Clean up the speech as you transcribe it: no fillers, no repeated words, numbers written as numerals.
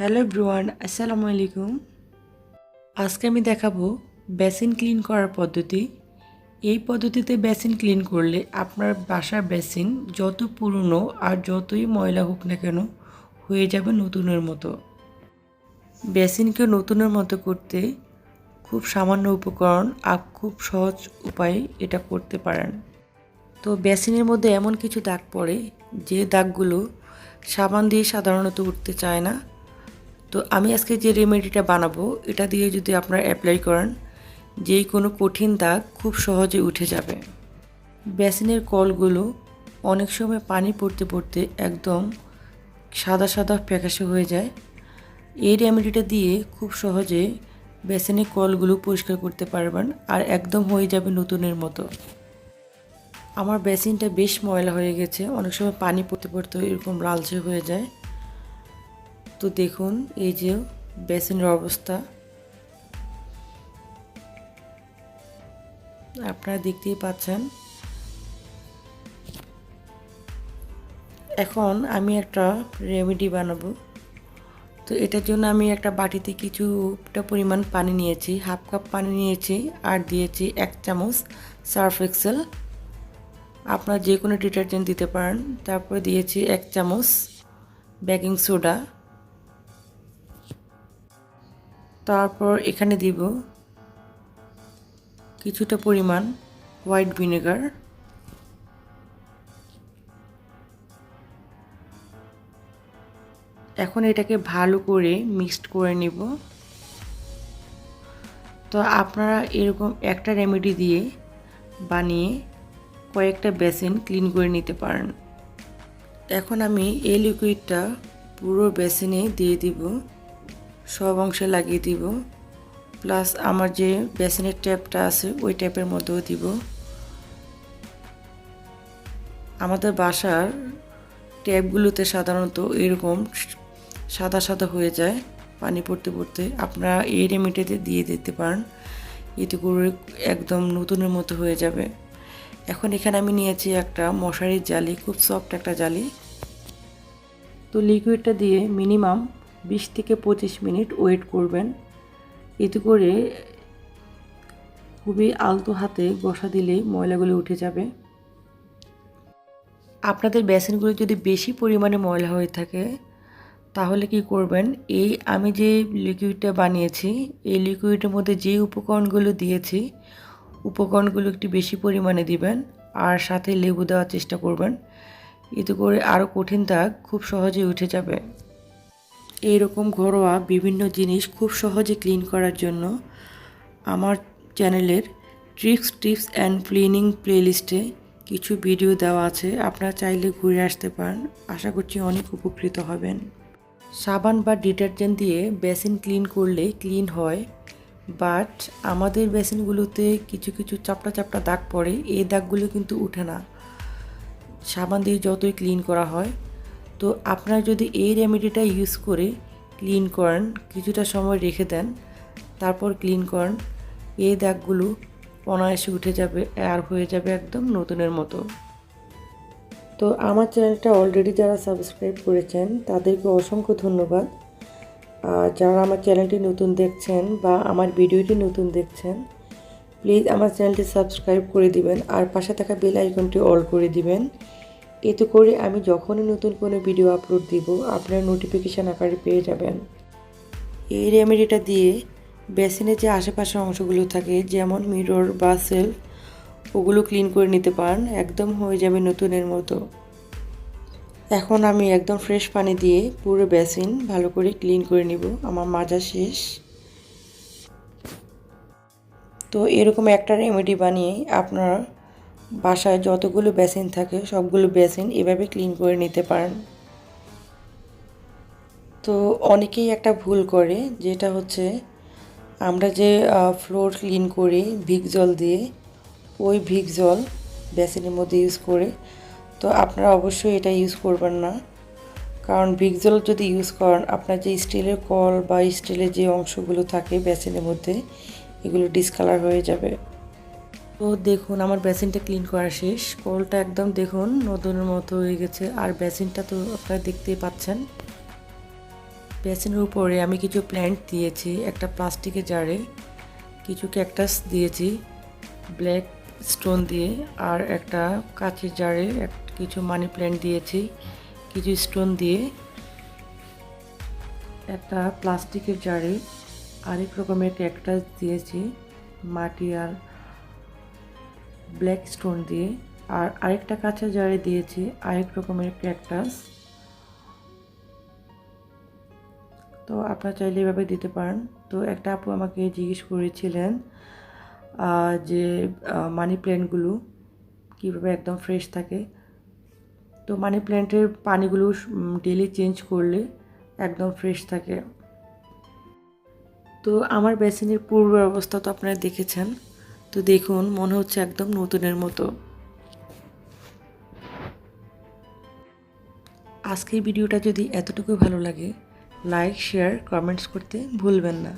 Hello everyone, আসসালামু আলাইকুম। আজকে আমি দেখাবো বেসিন ক্লিন করার পদ্ধতি। এই পদ্ধতিতে বেসিন ক্লিন করলে আপনার বাসার বেসিন যত পুরনো আর যতই ময়লা হোক না কেন হয়ে যাবে নতুনের মতো। বেসিনকে নতুনের মতো করতে খুব সামান্য উপকরণ আর খুব সহজ উপায়ে এটা করতে পারেন। তো বেসিনের মধ্যে এমন কিছু দাগ পড়ে যে দাগগুলো সাবান দিয়ে সাধারণত উঠতে চায় না। তো আমি আজকে যে রেমেডিটা বানাবো এটা দিয়ে যদি আপনারা অ্যাপ্লাই করেন যেই কোনো কঠিন দাগ খুব সহজে উঠে যাবে। বেসিনের কলগুলো অনেক সময় পানি পড়তে পড়তে একদম সাদা সাদা ফ্যাকাশে হয়ে যায়। এই রেমেডিটা দিয়ে খুব সহজে বেসিনের কলগুলো পরিষ্কার করতে পারবেন আর একদম হয়ে যাবে নতুনের মতো। আমার বেসিনটা বেশ ময়লা হয়ে গেছে, অনেক সময় পানি পড়তে পড়তে এরকম লালচে হয়ে যায়। তো দেখুন এই যে বেসিনের অবস্থা আপনারা দেখতেই পাচ্ছেন। এখন আমি একটা রেমেডি বানাবো। তো এটার জন্য আমি একটা বাটিতে কিছুটা পরিমাণ পানি নিয়েছি, হাফ কাপ পানি নিয়েছি আর দিয়েছি 1 চামচ সার্ফ এক্সেল। আপনারা যে কোনো ডিটারজেন্ট দিতে পারেন। তারপরে দিয়েছি 1 চামচ বেকিং সোডা। তারপর এখানে দিব কিছুটা পরিমাণ হোয়াইট ভিনেগার। এখন এটাকে ভালো করে মিক্সড করে নিব। তো আপনারা এরকম একটা রেমেডি দিয়ে বানিয়ে কয়েকটা বেসিন ক্লিন করে নিতে পারেন। এখন আমি এই লিকুইডটা পুরো বেসিনে দিয়ে দিব, সব অংশে লাগিয়ে দিব, প্লাস আমার যে বেসিনের ট্যাপটা আছে ওই ট্যাপের মধ্যেও দিব। আমাদের বাসার ট্যাপগুলোতে সাধারণত এরকম সাদা সাদা হয়ে যায় পানি পড়তে পড়তে, আপনারা এই রেমেডিতে দিয়ে দিতে পারেন, এতে করে একদম নতুনের মতো হয়ে যাবে। এখন এখানে আমি নিয়েছি একটা মশারির জালি, খুব সফট একটা জালি। তো লিকুইডটা দিয়ে মিনিমাম 20 থেকে 25 মিনিট ওয়েট করবেন। এতে করে খুবই আলতো হাতে ঘষা দিলেই ময়লাগুলো উঠে যাবে। আপনাদের বেসিনগুলো যদি বেশি পরিমাণে ময়লা হয়ে থাকে তাহলে কি করবেন, এই আমি যে লিকুইডটা বানিয়েছি এই লিকুইডের মধ্যে যে উপকরণগুলো দিয়েছি উপকরণগুলো একটু বেশি পরিমাণে দিবেন আর সাথে লেবু দেওয়ার চেষ্টা করবেন। এতে করে আরও কঠিন দাগ খুব সহজে উঠে যাবে। এইরকম ঘরোয়া বিভিন্ন জিনিস খুব সহজে ক্লিন করার জন্য আমার চ্যানেলের ট্রিক্স টিপস অ্যান্ড ক্লিনিং প্লেলিস্টে কিছু ভিডিও দেওয়া আছে, আপনারা চাইলে ঘুরে আসতে পারেন। আশা করছি অনেক উপকৃত হবেন। সাবান বা ডিটারজেন্ট দিয়ে বেসিন ক্লিন করলে ক্লিন হয়, বাট আমাদের বেসিনগুলোতে কিছু কিছু চাপটা চাপটা দাগ পড়ে, এই দাগগুলো কিন্তু উঠে না সাবান দিয়ে যতই ক্লিন করা হয়। তো আপনারা যদি এই রেমেডিটা ইউজ করে ক্লিন করেন, কিছুটা সময় রেখে দেন, তারপর ক্লিন করেন, এই দাগগুলো অনায়াসে উঠে যাবে আর হয়ে যাবে একদম নতুনের মতো। তো আমার চ্যানেলটা অলরেডি যারা সাবস্ক্রাইব করেছেন তাদেরকে অসংখ্য ধন্যবাদ। আর যারা আমার চ্যানেলটি নতুন দেখছেন বা আমার ভিডিওটি নতুন দেখছেন, প্লিজ আমার চ্যানেলটি সাবস্ক্রাইব করে দিবেন আর পাশে থাকা বেল আইকনটি অল করে দিবেন। এতে করে আমি যখনই নতুন কোনো ভিডিও আপলোড দিব আপনারা নোটিফিকেশান আকারে পেয়ে যাবেন। এই রেমেডিটা দিয়ে বেসিনের যে আশেপাশের অংশগুলো থাকে যেমন মিরর বা সেলফ ওগুলো ক্লিন করে নিতে পারেন, একদম হয়ে যাবে নতুনের মতো। এখন আমি একদম ফ্রেশ পানি দিয়ে পুরো বেসিন ভালো করে ক্লিন করে নিব, আমার মাজা শেষ। তো এরকম একটা রেমেডি বানিয়ে আপনারা বাসায় যতগুলো বেসিন থাকে সবগুলো বেসিন এভাবে ক্লিন করে নিতে পারেন। তো অনেকেই একটা ভুল করে, যেটা হচ্ছে আমরা যে ফ্লোর ক্লিন করি ভিক জল দিয়ে, ওই ভিক জল বেসিনের মধ্যে ইউজ করে। তো আপনারা অবশ্যই এটা ইউজ করবেন না, কারণ ভিক জল যদি ইউজ করেন আপনার যে স্টিলের কল বা স্টিলের যে অংশগুলো থাকে বেসিনের মধ্যে এগুলো ডিসকালার হয়ে যাবে। তো দেখুন আমার বেসিনটা ক্লিন করা শেষ, কলটা একদম দেখুন নতুনের মতো হয়ে গেছে আর বেসিনটা তো আপনারা দেখতেই পাচ্ছেন। বেসিনের উপরে আমি কিছু প্ল্যান্ট দিয়েছি, একটা প্লাস্টিকের জারে কিছু ক্যাকটাস দিয়েছি ব্ল্যাক স্টোন দিয়ে, আর একটা কাঁচের জারে কিছু মানি প্ল্যান্ট দিয়েছি কিছু স্টোন দিয়ে। একটা প্লাস্টিকের জারে আরেক রকমের ক্যাকটাস দিয়েছি মাটি আর ব্ল্যাক স্টোন দিয়ে, আর আরেকটা কাঁচের জারে দিয়েছি আরেক রকমের ক্যাকটাস। তো আপনারা চাইলে এভাবে দিতে পারেন। তো একটা আপু আমাকে জিজ্ঞেস করেছিলেন যে মানি প্ল্যান্টগুলো কীভাবে একদম ফ্রেশ থাকে। তো মানি প্ল্যান্টের পানিগুলো ডেলি চেঞ্জ করলে একদম ফ্রেশ থাকে। তো আমার বেসিনের পূর্ব অবস্থা তো আপনারা দেখেছেন, তো দেখুন মনে হচ্ছে একদম নতুনের মতো। আজকের ভিডিওটা যদি এতটুকু ভালো লাগে, লাইক শেয়ার কমেন্টস করতে ভুলবেন না।